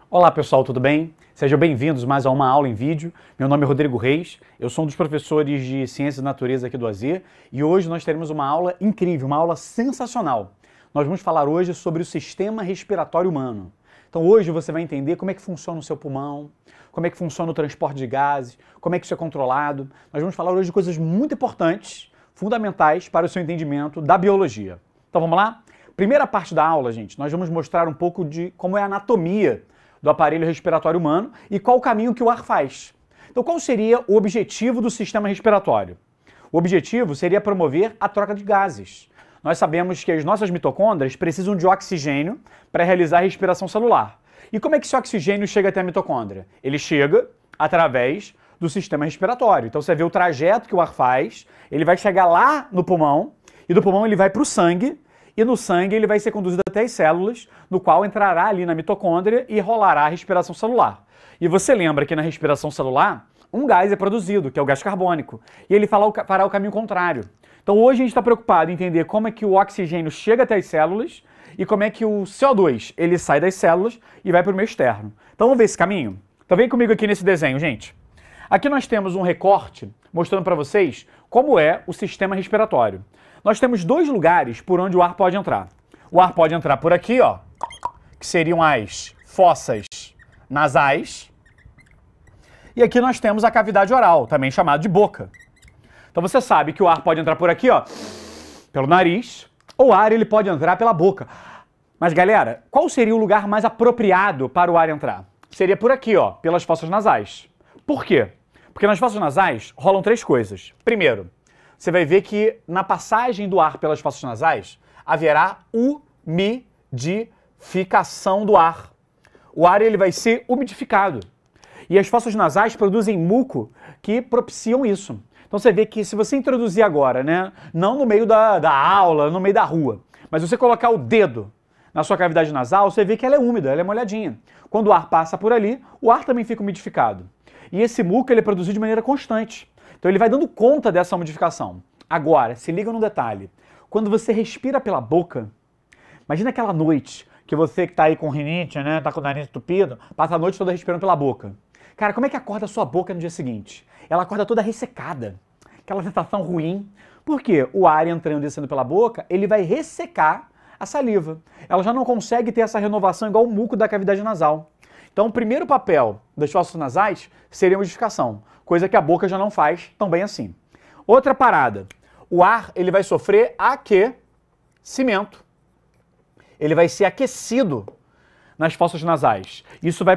Olá pessoal, tudo bem? Sejam bem-vindos mais a uma aula em vídeo. Meu nome é Rodrigo Reis, eu sou um dos professores de Ciências da Natureza aqui do AZ e hoje nós teremos uma aula incrível, uma aula sensacional. Nós vamos falar hoje sobre o sistema respiratório humano. Então hoje você vai entender como é que funciona o seu pulmão, como é que funciona o transporte de gases, como é que isso é controlado. Nós vamos falar hoje de coisas muito importantes, fundamentais para o seu entendimento da biologia. Então vamos lá? Primeira parte da aula, gente, nós vamos mostrar um pouco de como é a anatomia do aparelho respiratório humano e qual o caminho que o ar faz. Então, qual seria o objetivo do sistema respiratório? O objetivo seria promover a troca de gases. Nós sabemos que as nossas mitocôndrias precisam de oxigênio para realizar a respiração celular. E como é que esse oxigênio chega até a mitocôndria? Ele chega através do sistema respiratório. Então, você vê o trajeto que o ar faz, ele vai chegar lá no pulmão, e do pulmão ele vai para o sangue, e no sangue ele vai ser conduzido até as células, no qual entrará ali na mitocôndria e rolará a respiração celular. E você lembra que na respiração celular, um gás é produzido, que é o gás carbônico, e ele fará o caminho contrário. Então hoje a gente está preocupado em entender como é que o oxigênio chega até as células e como é que o CO2 ele sai das células e vai para o meio externo. Então vamos ver esse caminho? Então vem comigo aqui nesse desenho, gente. Aqui nós temos um recorte mostrando para vocês como é o sistema respiratório. Nós temos dois lugares por onde o ar pode entrar. O ar pode entrar por aqui, ó, que seriam as fossas nasais. E aqui nós temos a cavidade oral, também chamada de boca. Então você sabe que o ar pode entrar por aqui, ó, pelo nariz, ou o ar ele pode entrar pela boca. Mas galera, qual seria o lugar mais apropriado para o ar entrar? Seria por aqui, ó, pelas fossas nasais. Por quê? Porque nas fossas nasais rolam três coisas. Primeiro, você vai ver que na passagem do ar pelas fossas nasais haverá umidificação do ar. O ar ele vai ser umidificado. E as fossas nasais produzem muco que propiciam isso. Então você vê que se você introduzir agora, né, não no meio da aula, no meio da rua, mas você colocar o dedo na sua cavidade nasal, você vê que ela é úmida, ela é molhadinha. Quando o ar passa por ali, o ar também fica umidificado. E esse muco ele é produzido de maneira constante. Então ele vai dando conta dessa umidificação. Agora, se liga num detalhe. Quando você respira pela boca, imagina aquela noite que você que tá aí com rinite, né, tá com o nariz entupido, passa a noite toda respirando pela boca. Cara, como é que acorda a sua boca no dia seguinte? Ela acorda toda ressecada. Aquela sensação ruim. Por quê? O ar entrando e descendo pela boca, ele vai ressecar a saliva. Ela já não consegue ter essa renovação igual o muco da cavidade nasal. Então, o primeiro papel das fossas nasais seria a umidificação, coisa que a boca já não faz tão bem assim. Outra parada, o ar ele vai sofrer aquecimento. Ele vai ser aquecido nas fossas nasais. Isso vai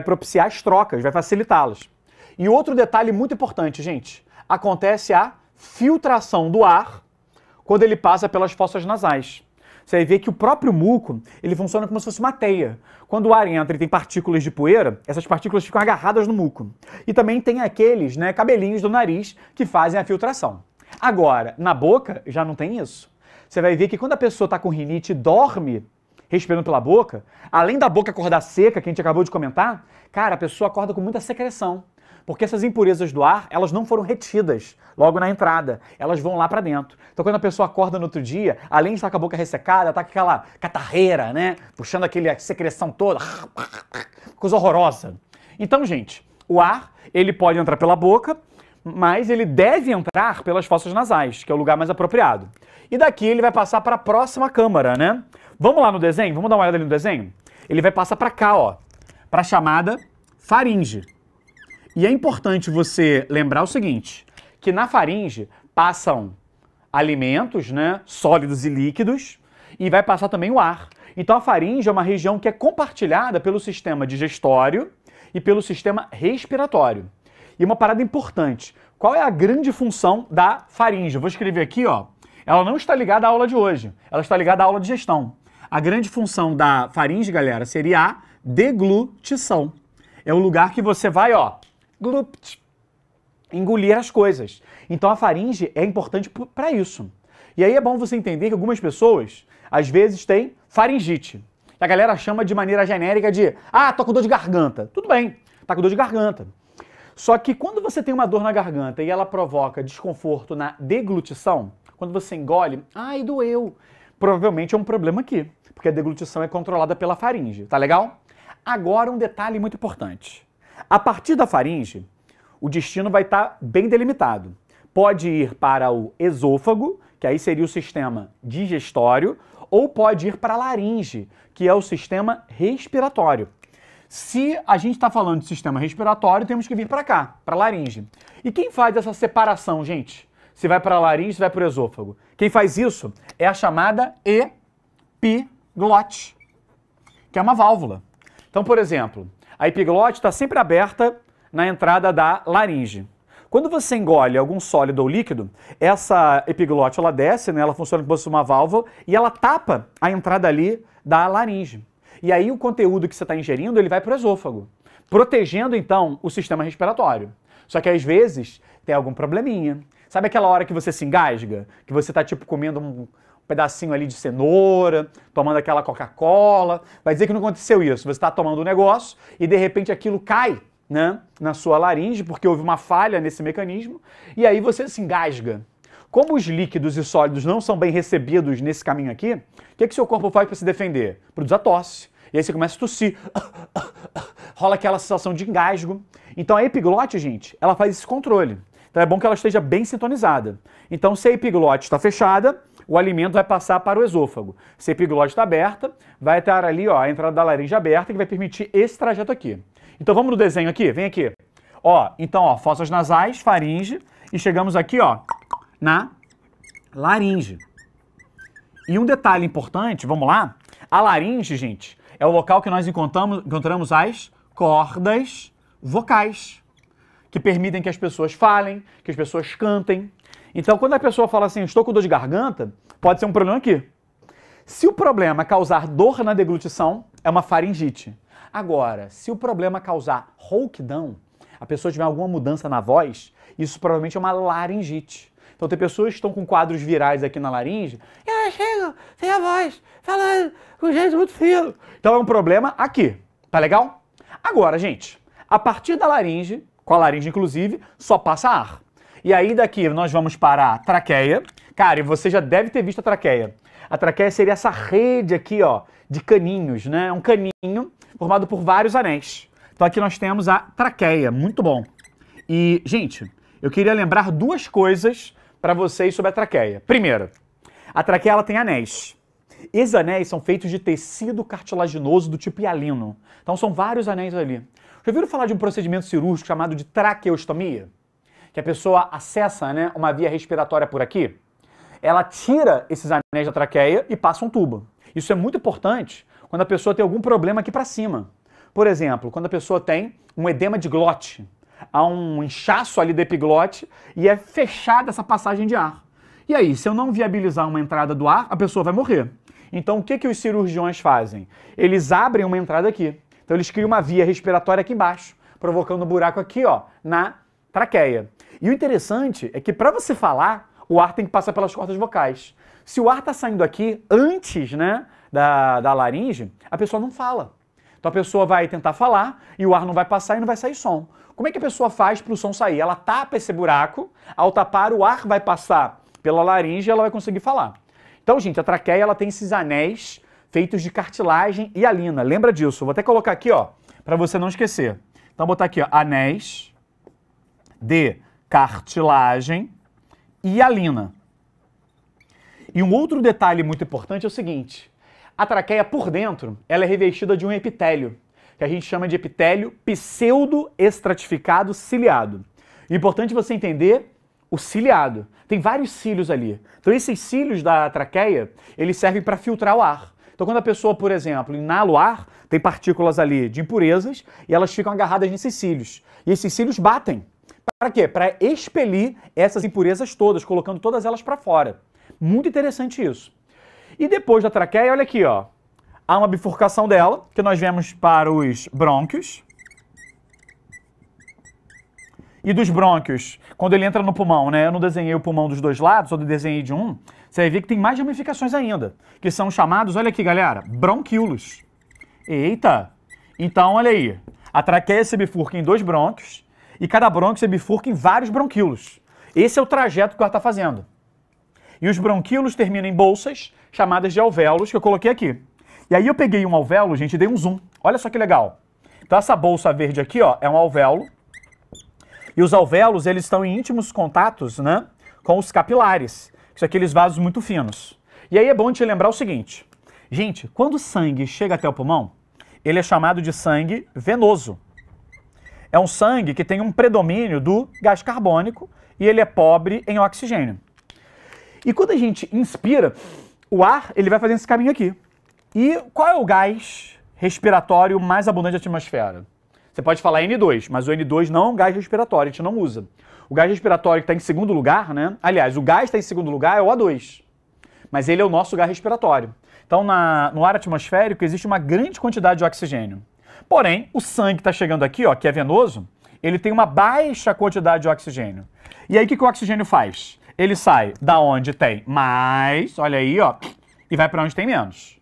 propiciar as trocas, vai facilitá-las. E outro detalhe muito importante, gente, acontece a filtração do ar quando ele passa pelas fossas nasais. Você vai ver que o próprio muco, ele funciona como se fosse uma teia. Quando o ar entra e tem partículas de poeira, essas partículas ficam agarradas no muco. E também tem aqueles, né, cabelinhos do nariz que fazem a filtração. Agora, na boca, já não tem isso. Você vai ver que quando a pessoa está com rinite e dorme respirando pela boca, além da boca acordar seca, que a gente acabou de comentar, cara, a pessoa acorda com muita secreção. Porque essas impurezas do ar, elas não foram retidas logo na entrada. Elas vão lá para dentro. Então, quando a pessoa acorda no outro dia, além de estar com a boca ressecada, tá com aquela catarreira, né? Puxando aquela secreção toda. Coisa horrorosa. Então, gente, o ar, ele pode entrar pela boca, mas ele deve entrar pelas fossas nasais, que é o lugar mais apropriado. E daqui ele vai passar para a próxima câmara, né? Vamos lá no desenho? Vamos dar uma olhada ali no desenho? Ele vai passar para cá, ó. Para a chamada faringe. E é importante você lembrar o seguinte, que na faringe passam alimentos, né, sólidos e líquidos, e vai passar também o ar. Então a faringe é uma região que é compartilhada pelo sistema digestório e pelo sistema respiratório. E uma parada importante, qual é a grande função da faringe? Eu vou escrever aqui, ó, ela não está ligada à aula de hoje, ela está ligada à aula de digestão. A grande função da faringe, galera, seria a deglutição. É o lugar que você vai, ó, engolir as coisas. Então a faringe é importante para isso. E aí é bom você entender que algumas pessoas, às vezes, têm faringite. A galera chama de maneira genérica de, tô com dor de garganta. Tudo bem, tá com dor de garganta. Só que quando você tem uma dor na garganta e ela provoca desconforto na deglutição, quando você engole, ai, doeu. Provavelmente é um problema aqui, porque a deglutição é controlada pela faringe, tá legal? Agora um detalhe muito importante. A partir da faringe, o destino vai estar bem delimitado. Pode ir para o esôfago, que aí seria o sistema digestório, ou pode ir para a laringe, que é o sistema respiratório. Se a gente está falando de sistema respiratório, temos que vir para cá, para a laringe. E quem faz essa separação, gente? Se vai para a laringe, se vai para o esôfago. Quem faz isso é a chamada epiglote, que é uma válvula. Então, por exemplo, a epiglote está sempre aberta na entrada da laringe. Quando você engole algum sólido ou líquido, essa epiglote ela desce, né, ela funciona como se fosse uma válvula e ela tapa a entrada ali da laringe. E aí o conteúdo que você está ingerindo ele vai para o esôfago, protegendo então o sistema respiratório. Só que às vezes tem algum probleminha. Sabe aquela hora que você se engasga? Que você está tipo comendo um pedacinho ali de cenoura, tomando aquela Coca-Cola. Vai dizer que não aconteceu isso. Você está tomando um negócio e de repente aquilo cai, né, na sua laringe, porque houve uma falha nesse mecanismo, e aí você se engasga. Como os líquidos e sólidos não são bem recebidos nesse caminho aqui, o que seu corpo faz para se defender? Produz a tosse. E aí você começa a tossir. Rola aquela sensação de engasgo. Então a epiglote, gente, ela faz esse controle. Então é bom que ela esteja bem sintonizada. Então se a epiglote está fechada, o alimento vai passar para o esôfago. Se a epiglote está aberta, vai estar ali ó, a entrada da laringe aberta, que vai permitir esse trajeto aqui. Então vamos no desenho aqui? Vem aqui. Ó, então, ó, fossas nasais, faringe, e chegamos aqui, ó, na laringe. E um detalhe importante, vamos lá? A laringe, gente, é o local que nós encontramos as cordas vocais, que permitem que as pessoas falem, que as pessoas cantem. Então, quando a pessoa fala assim, estou com dor de garganta, pode ser um problema aqui. Se o problema causar dor na deglutição, é uma faringite. Agora, se o problema causar rouquidão, a pessoa tiver alguma mudança na voz, isso provavelmente é uma laringite. Então tem pessoas que estão com quadros virais aqui na laringe, e ela chega sem a voz, falando com jeito muito fino. Então é um problema aqui, tá legal? Agora, gente, a partir da laringe, com a laringe inclusive, só passa ar. E aí daqui nós vamos para a traqueia. Cara, e você já deve ter visto a traqueia. A traqueia seria essa rede aqui, ó, de caninhos, né? Um caninho formado por vários anéis. Então aqui nós temos a traqueia, muito bom. E, gente, eu queria lembrar duas coisas para vocês sobre a traqueia. Primeiro, a traqueia ela tem anéis. Esses anéis são feitos de tecido cartilaginoso do tipo hialino. Então são vários anéis ali. Já ouviram falar de um procedimento cirúrgico chamado de traqueostomia? Que a pessoa acessa, né, uma via respiratória por aqui? Ela tira esses anéis da traqueia e passa um tubo. Isso é muito importante quando a pessoa tem algum problema aqui para cima. Por exemplo, quando a pessoa tem um edema de glote, há um inchaço ali do epiglote e é fechada essa passagem de ar. E aí, se eu não viabilizar uma entrada do ar, a pessoa vai morrer. Então, o que os cirurgiões fazem? Eles abrem uma entrada aqui. Então, eles criam uma via respiratória aqui embaixo, provocando um buraco aqui, ó, na traqueia. E o interessante é que para você falar, o ar tem que passar pelas cordas vocais. Se o ar está saindo aqui antes, né, da laringe, a pessoa não fala. Então a pessoa vai tentar falar e o ar não vai passar e não vai sair som. Como é que a pessoa faz para o som sair? Ela tapa esse buraco, ao tapar o ar vai passar pela laringe e ela vai conseguir falar. Então, gente, a traqueia ela tem esses anéis feitos de cartilagem hialina. Lembra disso? Vou até colocar aqui, ó, para você não esquecer. Então, vou botar aqui, ó, anéis de cartilagem hialina. E um outro detalhe muito importante é o seguinte: a traqueia por dentro, ela é revestida de um epitélio, que a gente chama de epitélio pseudo-estratificado ciliado. É importante você entender o ciliado. Tem vários cílios ali. Então esses cílios da traqueia, eles servem para filtrar o ar. Então quando a pessoa, por exemplo, inala o ar, tem partículas ali de impurezas e elas ficam agarradas nesses cílios. E esses cílios batem. Para quê? Para expelir essas impurezas todas, colocando todas elas para fora. Muito interessante isso. E depois da traqueia, olha aqui, ó. Há uma bifurcação dela, que nós vemos para os brônquios. E dos brônquios, quando ele entra no pulmão, né? Eu não desenhei o pulmão dos dois lados, só desenhei de um. Você vai ver que tem mais ramificações ainda, que são chamados, olha aqui, galera, bronquíolos. Eita! Então, olha aí. A traqueia se bifurca em 2 brônquios e cada brônquio se bifurca em vários bronquíolos. Esse é o trajeto que ela está fazendo. E os bronquíolos terminam em bolsas, chamadas de alvéolos, que eu coloquei aqui. E aí eu peguei um alvéolo, gente, e dei um zoom. Olha só que legal. Então essa bolsa verde aqui, ó, é um alvéolo. E os alvéolos, eles estão em íntimos contatos, né, com os capilares, que são aqueles vasos muito finos. E aí é bom te lembrar o seguinte. Gente, quando o sangue chega até o pulmão, ele é chamado de sangue venoso. É um sangue que tem um predomínio do gás carbônico e ele é pobre em oxigênio. E quando a gente inspira, o ar ele vai fazendo esse caminho aqui. E qual é o gás respiratório mais abundante da atmosfera? Você pode falar N2, mas o N2 não é um gás respiratório, a gente não usa. O gás respiratório que está em segundo lugar, né? Aliás, o gás que está em segundo lugar é o O2, mas ele é o nosso gás respiratório. Então, no ar atmosférico existe uma grande quantidade de oxigênio. Porém, o sangue que está chegando aqui, ó, que é venoso, ele tem uma baixa quantidade de oxigênio. E aí, o que o oxigênio faz? Ele sai da onde tem mais, olha aí, ó, e vai para onde tem menos.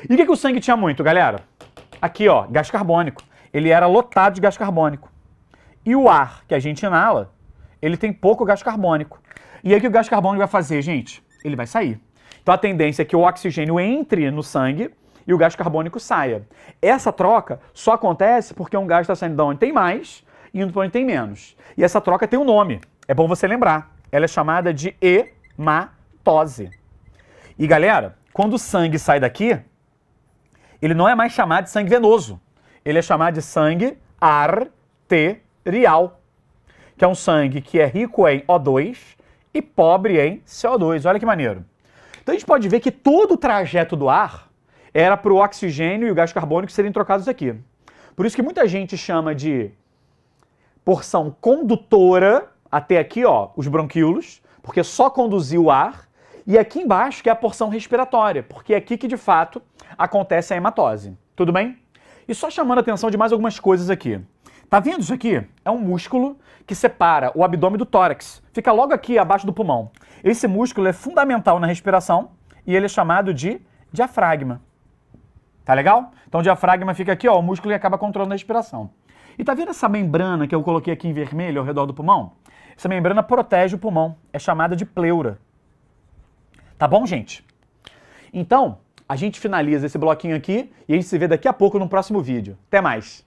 E o que o sangue tinha muito, galera? Aqui, ó, gás carbônico. Ele era lotado de gás carbônico. E o ar que a gente inala, ele tem pouco gás carbônico. E aí, o que o gás carbônico vai fazer, gente? Ele vai sair. Então, a tendência é que o oxigênio entre no sangue e o gás carbônico saia. Essa troca só acontece porque um gás está saindo de onde tem mais e indo para onde tem menos. E essa troca tem um nome. É bom você lembrar. Ela é chamada de hematose. E, galera, quando o sangue sai daqui, ele não é mais chamado de sangue venoso. Ele é chamado de sangue arterial, que é um sangue que é rico em O2 e pobre em CO2. Olha que maneiro. Então, a gente pode ver que todo o trajeto do ar era para o oxigênio e o gás carbônico serem trocados aqui. Por isso que muita gente chama de porção condutora até aqui, ó, os bronquíolos, porque só conduziu o ar, e aqui embaixo que é a porção respiratória, porque é aqui que de fato acontece a hematose. Tudo bem? E só chamando a atenção de mais algumas coisas aqui. Tá vendo isso aqui? É um músculo que separa o abdômen do tórax. Fica logo aqui abaixo do pulmão. Esse músculo é fundamental na respiração e ele é chamado de diafragma. Tá legal? Então o diafragma fica aqui, ó, o músculo que acaba controlando a respiração. E tá vendo essa membrana que eu coloquei aqui em vermelho ao redor do pulmão? Essa membrana protege o pulmão. É chamada de pleura. Tá bom, gente? Então, a gente finaliza esse bloquinho aqui e a gente se vê daqui a pouco no próximo vídeo. Até mais!